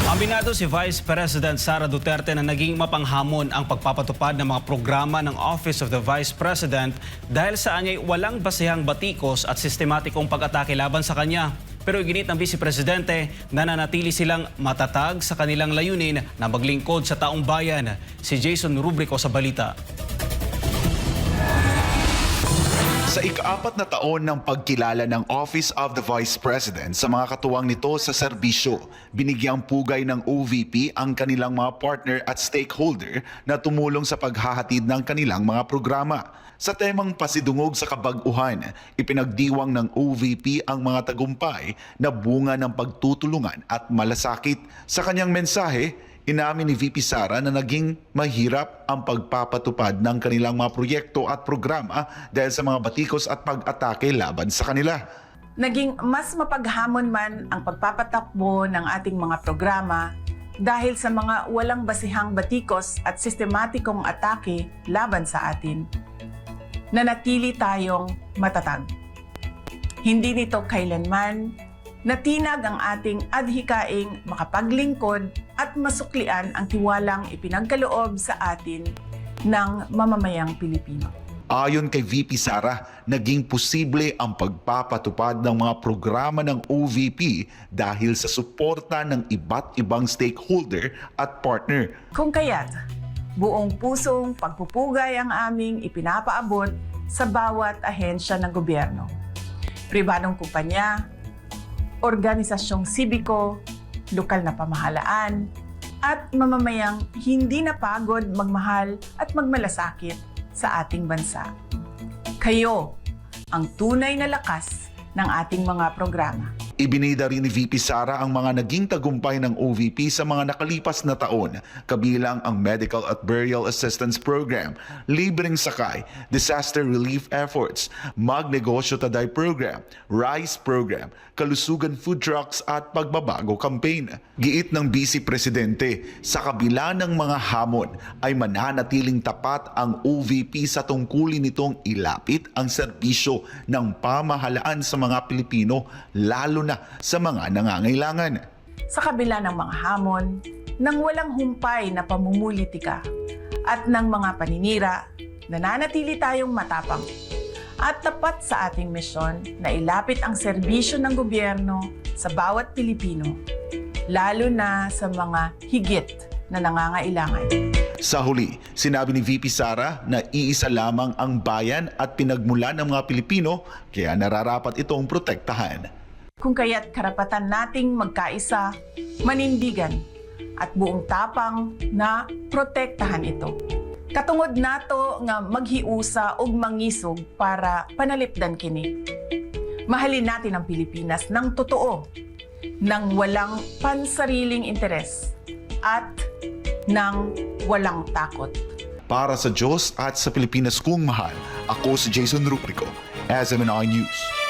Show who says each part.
Speaker 1: Aminado si Vice President Sara Duterte na naging mapanghamon ang pagpapatupad ng mga programa ng Office of the Vice President dahil sa anya'y walang basehang batikos at sistematikong pag-atake laban sa kanya. Pero iginit ng Vice Presidente na nanatili silang matatag sa kanilang layunin na maglingkod sa taong bayan. Si Jason Rubrico sa balita.
Speaker 2: Sa ika-4 na taon ng pagkilala ng Office of the Vice President sa mga katuwang nito sa serbisyo, binigyang pugay ng OVP ang kanilang mga partner at stakeholder na tumulong sa paghahatid ng kanilang mga programa. Sa temang pasidungog sa kabag-uhan, ipinagdiwang ng OVP ang mga tagumpay na bunga ng pagtutulungan at malasakit. Sa kanyang mensahe, inamin ni VP Sara na naging mahirap ang pagpapatupad ng kanilang mga proyekto at programa dahil sa mga batikos at pag-atake laban sa kanila.
Speaker 3: Naging mas mapaghamon man ang pagpapatakbo ng ating mga programa dahil sa mga walang basihang batikos at sistematikong atake laban sa atin. Nanatili tayong matatag. Hindi nito kailanman natinag ang ating adhikaing makapaglingkod at masuklian ang tiwalang ipinagkaloob sa atin ng mamamayang Pilipino.
Speaker 2: Ayon kay VP Sara, naging posible ang pagpapatupad ng mga programa ng OVP dahil sa suporta ng iba't ibang stakeholder at partner.
Speaker 3: Kung kaya't, buong pusong pagpupugay ang aming ipinapaabot sa bawat ahensya ng gobyerno, pribadong kumpanya, organisasyong sibiko, lokal na pamahalaan, at mamamayang hindi napagod magmahal at magmalasakit sa ating bansa. Kayo ang tunay na lakas ng ating mga programa.
Speaker 2: Ibinida rin ni VP Sara ang mga naging tagumpay ng OVP sa mga nakalipas na taon, kabilang ang Medical at Burial Assistance Program, Libreng Sakay, Disaster Relief Efforts, Magnegosyo Taday Program, Rice Program, Kalusugan Food Trucks at Pagbabago Campaign. Giit ng Vice Presidente, sa kabila ng mga hamon ay mananatiling tapat ang OVP sa tungkulin nitong ilapit ang serbisyo ng pamahalaan sa mga Pilipino, lalo na sa mga nangangailangan.
Speaker 3: Sa kabila ng mga hamon, ng walang humpay na pamumulitika at ng mga paninira, nananatili tayong matapang at tapat sa ating misyon na ilapit ang serbisyo ng gobyerno sa bawat Pilipino, lalo na sa mga higit na nangangailangan.
Speaker 2: Sa huli, sinabi ni VP Sara na iisa lamang ang bayan at pinagmulan ng mga Pilipino, kaya nararapat itong protektahan.
Speaker 3: Kung kaya't karapatan nating magkaisa, manindigan at buong tapang na protektahan ito. Katungod nato nga maghiusa og mangisog para panalipdan kini. Mahalin natin ang Pilipinas ng totoo, ng walang pansariling interes at ng walang takot.
Speaker 2: Para sa Diyos at sa Pilipinas kong mahal, ako si Jason Rubrico, SMNI News.